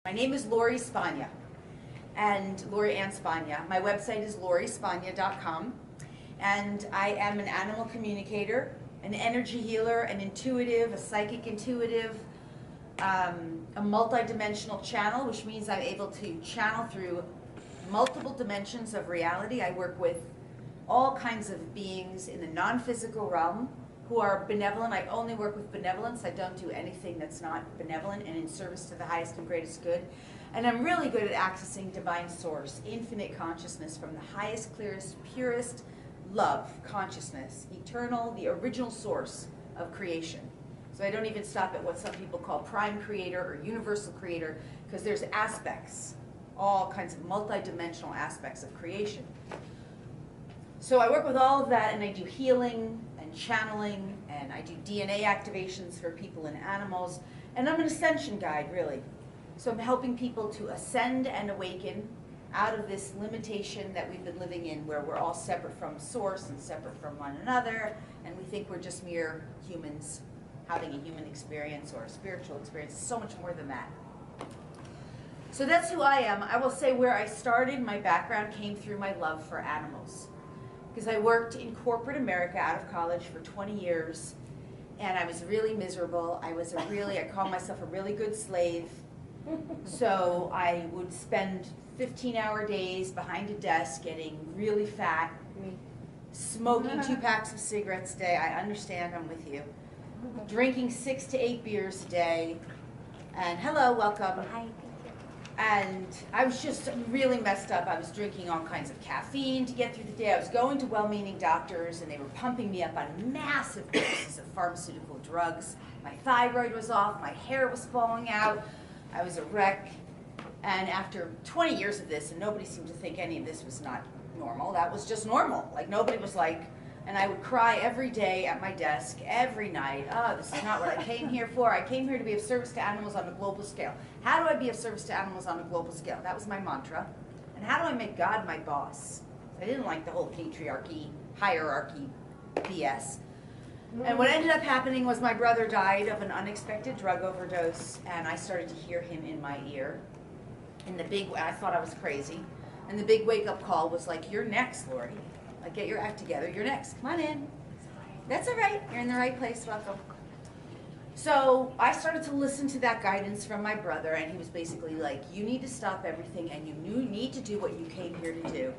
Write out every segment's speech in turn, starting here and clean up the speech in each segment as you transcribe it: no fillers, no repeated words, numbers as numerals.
My name is Laurie Spagna, and Laurie and Spagna. My website is lauriespagna.com, and I am an animal communicator, an energy healer, an intuitive, a psychic intuitive, a multidimensional channel, which means I'm able to channel through multiple dimensions of reality. I work with all kinds of beings in the non-physical realm who are benevolent. I only work with benevolence. I don't do anything that's not benevolent and in service to the highest and greatest good. And I'm really good at accessing divine source, infinite consciousness from the highest, clearest, purest love, consciousness, eternal, the original source of creation. So I don't even stop at what some people call prime creator or universal creator, because there's aspects, all kinds of multidimensional aspects of creation. So I work with all of that, and I do healing and channeling, and I do DNA activations for people and animals, and I'm an ascension guide, really. So I'm helping people to ascend and awaken out of this limitation that we've been living in, where we're all separate from source and separate from one another, and we think we're just mere humans having a human experience or a spiritual experience. It's so much more than that. So that's who I am. I will say where I started, my background came through my love for animals. Because I worked in corporate America out of college for 20 years, and I was really miserable. I called myself a really good slave. So I would spend 15-hour days behind a desk getting really fat, smoking 2 packs of cigarettes a day. I understand, I'm with you. Drinking 6 to 8 beers a day. And hello, welcome. Hi. And I was just really messed up. I was drinking all kinds of caffeine to get through the day. I was going to well-meaning doctors, and they were pumping me up on massive doses of pharmaceutical drugs. My thyroid was off. My hair was falling out. I was a wreck. And after 20 years of this, and nobody seemed to think any of this was not normal, that was just normal. Like, nobody was like, and I would cry every day at my desk, every night. Oh, this is not what I came here for. I came here to be of service to animals on a global scale. How do I be of service to animals on a global scale? That was my mantra. And how do I make God my boss? I didn't like the whole patriarchy, hierarchy BS. And what ended up happening was my brother died of an unexpected drug overdose, and I started to hear him in my ear. And I thought I was crazy. And the big wake-up call was like, you're next, Laurie. Like, get your act together, you're next, come on in. That's all right, you're in the right place, welcome. So I started to listen to that guidance from my brother, and he was basically like, you need to stop everything, and you need to do what you came here to do.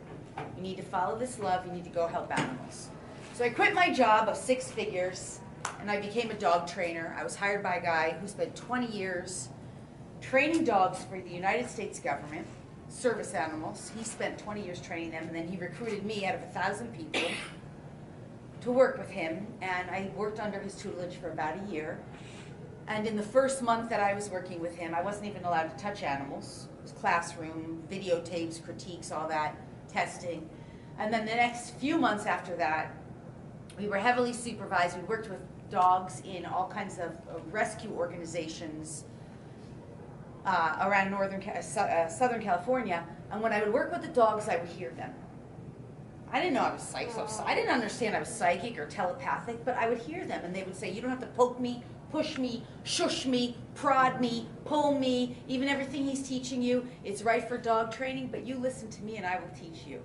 You need to follow this love, you need to go help animals. So I quit my job of 6 figures, and I became a dog trainer. I was hired by a guy who spent 20 years training dogs for the United States government, service animals. He spent 20 years training them, and then he recruited me out of 1,000 people to work with him, and I worked under his tutelage for about a year. And in the first month that I was working with him, I wasn't even allowed to touch animals. It was classroom, videotapes, critiques, all that, testing. And then the next few months after that, we were heavily supervised. We worked with dogs in all kinds of rescue organizations around Southern California, and when I would work with the dogs, I would hear them. I didn't know I was psychic, so I didn't understand I was psychic or telepathic, but I would hear them, and they would say, you don't have to poke me, push me, shush me, prod me, pull me, even everything he's teaching you, it's right for dog training, but you listen to me and I will teach you.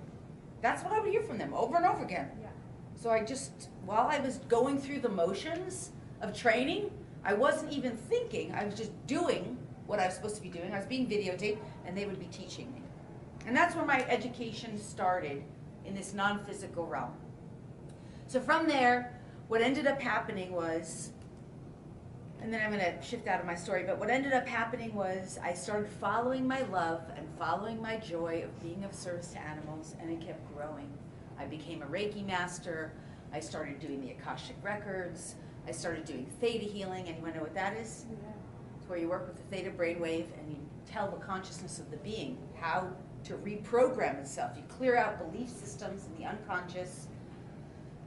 That's what I would hear from them over and over again. Yeah. So I just, while I was going through the motions of training, I wasn't even thinking, I was just doing what I was supposed to be doing. I was being videotaped, and they would be teaching me. And that's where my education started, in this non-physical realm. So from there, what ended up happening was, and then I'm going to shift out of my story, but what ended up happening was I started following my love and following my joy of being of service to animals, and it kept growing. I became a Reiki master. I started doing the Akashic records. I started doing theta healing. Anyone know what that is? Yeah. It's where you work with the theta brainwave and you tell the consciousness of the being how to reprogram itself. You clear out belief systems in the unconscious,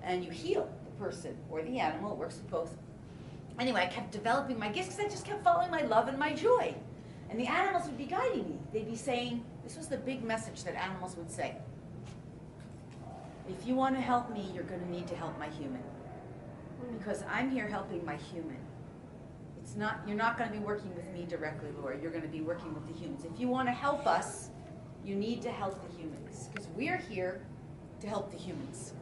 and you heal the person or the animal. It works with both. Anyway, I kept developing my gifts because I just kept following my love and my joy. And the animals would be guiding me. They'd be saying, this was the big message that animals would say. If you want to help me, you're going to need to help my human. Because I'm here helping my human. It's You're not going to be working with me directly, Laura. You're going to be working with the humans. If you want to help us, you need to help the humans, because we're here to help the humans.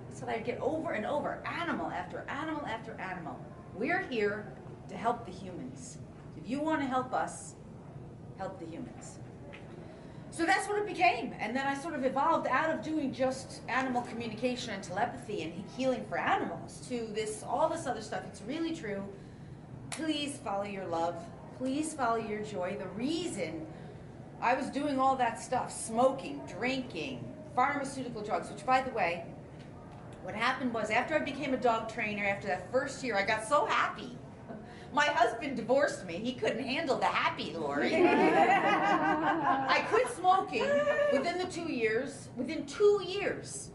That's what I get over and over, animal after animal after animal. We're here to help the humans. If you want to help us, help the humans. So that's what it became. And then I sort of evolved out of doing just animal communication and telepathy and healing for animals to all this other stuff. It's really true. Please follow your love. Please follow your joy. The reason I was doing all that stuff, smoking, drinking, pharmaceutical drugs, which, by the way, what happened was after I became a dog trainer, after that first year, I got so happy. My husband divorced me. He couldn't handle the happy, Laurie. I quit smoking within 2 years. Within 2 years.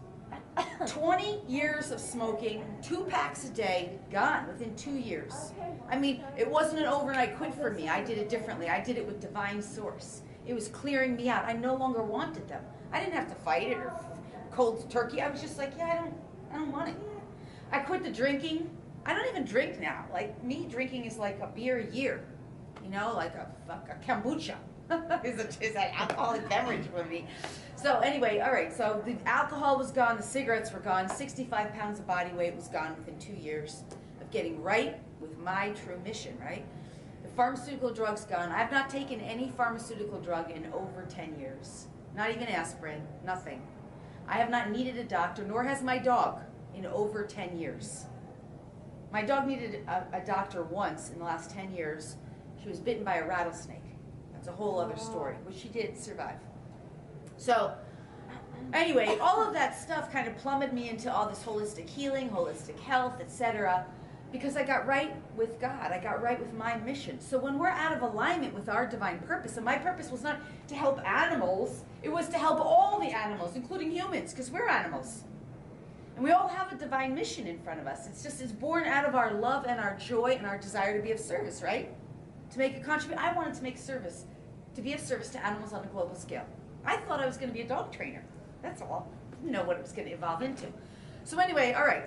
20 years of smoking, 2 packs a day, gone within 2 years. I mean, it wasn't an overnight quit for me. I did it differently. I did it with divine source. It was clearing me out. I no longer wanted them. I didn't have to fight it or cold turkey. I was just like, yeah, I don't want it. I quit the drinking. I don't even drink now. Like, me drinking is like a beer a year. You know, like a kombucha is an alcoholic beverage for me. So anyway, all right, so the alcohol was gone, the cigarettes were gone, 65 pounds of body weight was gone within 2 years of getting right with my true mission, right? The pharmaceutical drug's gone. I've not taken any pharmaceutical drug in over 10 years. Not even aspirin, nothing. I have not needed a doctor, nor has my dog, in over 10 years. My dog needed a doctor once in the last 10 years. She was bitten by a rattlesnake. That's a whole other story, which she did survive. So anyway, all of that stuff kind of plummeted me into all this holistic healing, holistic health, etc., because I got right with God. I got right with my mission. So when we're out of alignment with our divine purpose, and my purpose was not to help animals, it was to help all the animals, including humans, because we're animals. And we all have a divine mission in front of us. It's born out of our love and our joy and our desire to be of service, right? To make a contribution. I wanted to make service, to be of service to animals on a global scale. I thought I was going to be a dog trainer. That's all. Didn't know what it was going to evolve into. So anyway, all right.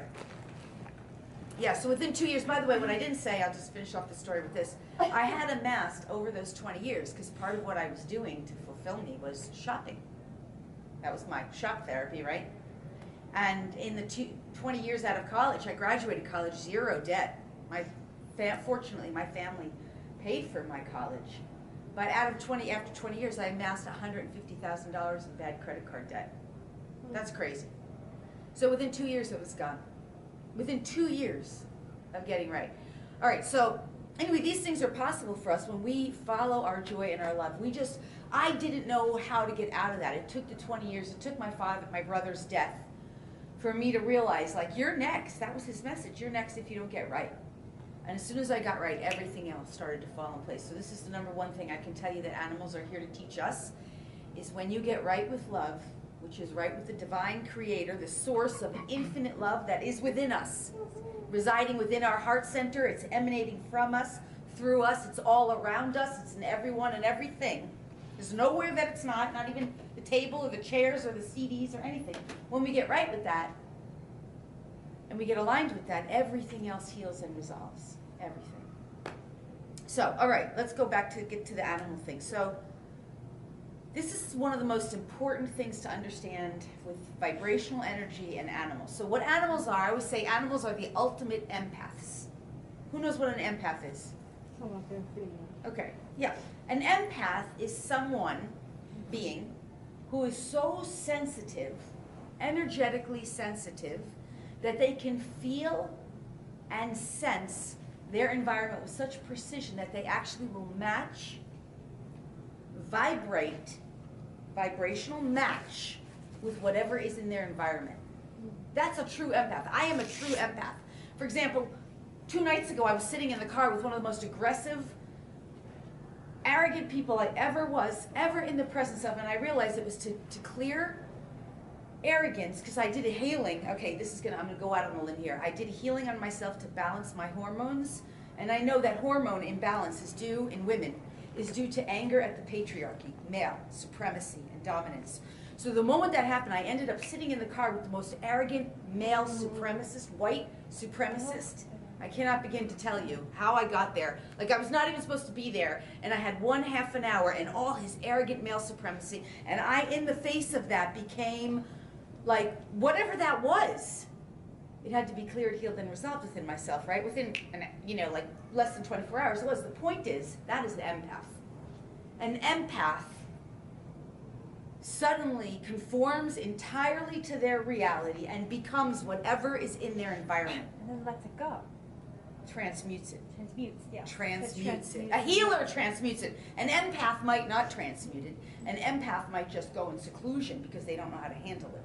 Yeah, so within 2 years, by the way, what I didn't say, I'll just finish off the story with this. I had amassed over those 20 years, because part of what I was doing to fulfill me was shopping. That was my shop therapy, right? And in the 20 years out of college, I graduated college, 0 debt. Fortunately, my family paid for my college. But after 20 years, I amassed $150,000 in bad credit card debt. That's crazy. So within 2 years, it was gone. Within 2 years of getting right. All right, so anyway, these things are possible for us when we follow our joy and our love. I didn't know how to get out of that. It took the 20 years. It took my brother's death for me to realize, like, you're next. That was his message. You're next if you don't get right. And as soon as I got right, everything else started to fall in place. So this is the number one thing I can tell you that animals are here to teach us, is when you get right with love, which is right with the divine creator, the source of infinite love that is within us, residing within our heart center. It's emanating from us, through us. It's all around us. It's in everyone and everything. There's nowhere that it's not even the table or the chairs or the CDs or anything. When we get right with that, and we get aligned with that, everything else heals and resolves. Everything. So, all right, let's go back to get to the animal thing. So, this is one of the most important things to understand with vibrational energy and animals. So what animals are, I always say animals are the ultimate empaths. Who knows what an empath is? Okay, yeah. An empath is being, who is so sensitive, energetically sensitive, that they can feel and sense their environment with such precision that they actually will vibrational match with whatever is in their environment. That's a true empath. I am a true empath. For example, 2 nights ago I was sitting in the car with one of the most aggressive, arrogant people I ever in the presence of, and I realized it was to clear arrogance, because I did a healing. Okay, I'm gonna go out on a limb here. I did a healing on myself to balance my hormones, and I know that hormone imbalance is due to anger at the patriarchy, male supremacy and dominance. So the moment that happened, I ended up sitting in the car with the most arrogant male supremacist, white supremacist, I cannot begin to tell you how I got there. Like, I was not even supposed to be there, and I had 1/2 an hour and all his arrogant male supremacy, and I, in the face of that, became like, whatever that was. It had to be cleared, healed, and resolved within myself, right? Within, like less than 24 hours. It was. The point is, that is the empath. An empath suddenly conforms entirely to their reality and becomes whatever is in their environment. And then lets it go. Transmutes it. Transmutes, yeah. Transmutes it. A healer transmutes it. An empath might not transmute it. An empath might just go in seclusion because they don't know how to handle it.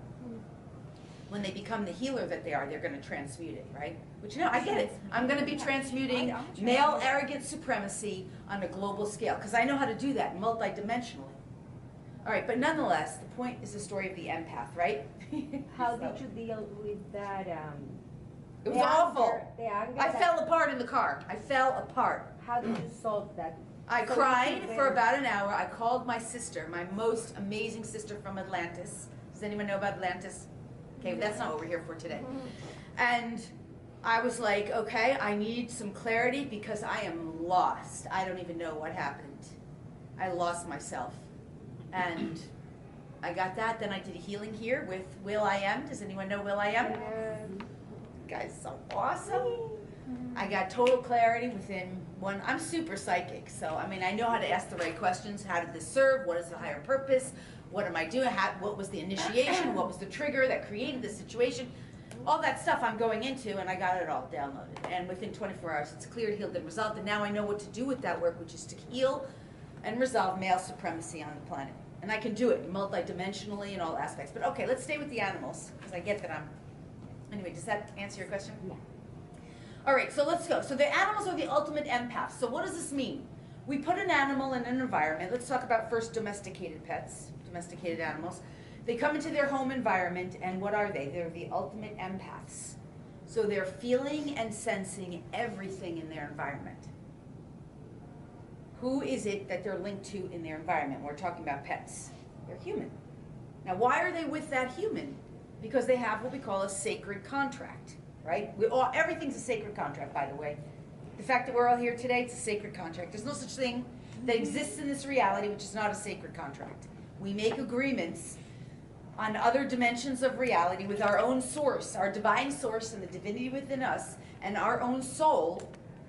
When they become the healer that they are, they're going to transmute it, right? Which, I get it. I'm going to be transmuting male arrogant supremacy on a global scale because I know how to do that multidimensionally. All right, but nonetheless, the point is the story of the empath, right? How did you deal with that? It was awful. The anger I fell apart in the car. I fell apart. How did you solve that? I cried for about an hour. I called my sister, my most amazing sister from Atlantis. Does anyone know about Atlantis? Okay, that's not what we're here for today. And I was like, okay, I need some clarity because I am lost. I don't even know what happened. I lost myself. And I got that. Then I did a healing here with Will I Am. Does anyone know Will I Am? Guy's so awesome. I got total clarity within one. I'm super psychic, so I know how to ask the right questions. How did this serve? What is the higher purpose? What am I doing? What was the initiation? What was the trigger that created this situation? All that stuff I'm going into, and I got it all downloaded. And within 24 hours, it's cleared, healed, and resolved. And now I know what to do with that work, which is to heal and resolve male supremacy on the planet. And I can do it multidimensionally in all aspects. But okay, let's stay with the animals, because I get that I'm... Anyway, does that answer your question? Yeah. All right, so let's go. So the animals are the ultimate empaths. So what does this mean? We put an animal in an environment. Let's talk about first domesticated pets, domesticated animals. They come into their home environment, and what are they? They're the ultimate empaths. So they're feeling and sensing everything in their environment. Who is it that they're linked to in their environment? We're talking about pets. They're human. Now, why are they with that human? Because they have what we call a sacred contract, right? Everything's a sacred contract, by the way. The fact that we're all here today, it's a sacred contract. There's no such thing that exists in this reality which is not a sacred contract. We make agreements on other dimensions of reality with our own source, our divine source and the divinity within us and our own soul.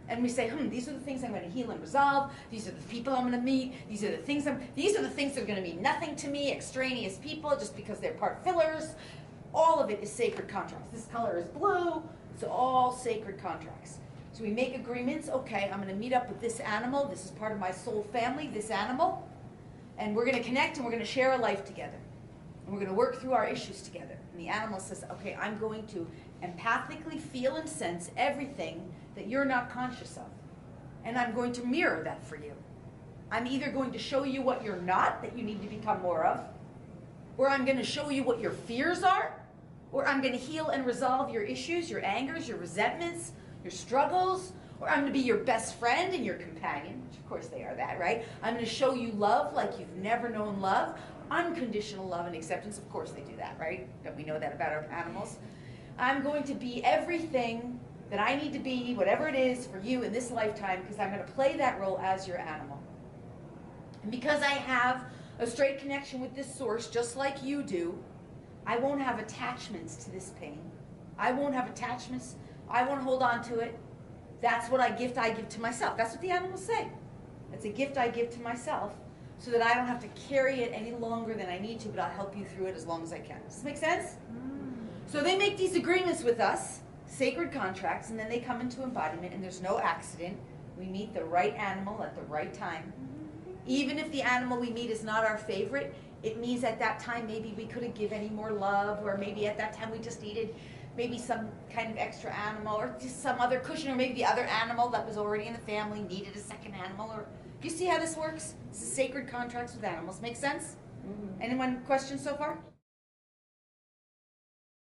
And we say, these are the things I'm going to heal and resolve. These are the people I'm going to meet. These are the things that are going to mean nothing to me, extraneous people, just because they're part fillers. All of it is sacred contracts. This color is blue. It's all sacred contracts. So we make agreements. Okay, I'm going to meet up with this animal. This is part of my soul family, this animal. And we're going to connect and we're going to share a life together. And we're going to work through our issues together. And the animal says, okay, I'm going to empathically feel and sense everything that you're not conscious of. And I'm going to mirror that for you. I'm either going to show you what you're not, that you need to become more of, or I'm going to show you what your fears are, or I'm going to heal and resolve your issues, your angers, your resentments, your struggles, or I'm going to be your best friend and your companion, which of course they are that, right? I'm going to show you love like you've never known love, unconditional love and acceptance. Of course they do that, right? Don't we know that about our animals? I'm going to be everything that I need to be, whatever it is for you in this lifetime, because I'm going to play that role as your animal. And because I have a straight connection with this source, just like you do, I won't have attachments to this pain. I won't have attachments. I won't hold on to it. That's what I give to myself. That's what the animals say. It's a gift I give to myself so that I don't have to carry it any longer than I need to, but I'll help you through it as long as I can. Does this make sense? So they make these agreements with us, sacred contracts, and then they come into embodiment, and there's no accident. We meet the right animal at the right time. Even if the animal we meet is not our favorite, it means at that time maybe we couldn't give any more love, or maybe at that time we just needed maybe some kind of extra animal, or just some other cushion, or maybe the other animal that was already in the family needed a second animal. Or you see how this works? This is sacred contracts with animals. Make sense? Anyone questions so far?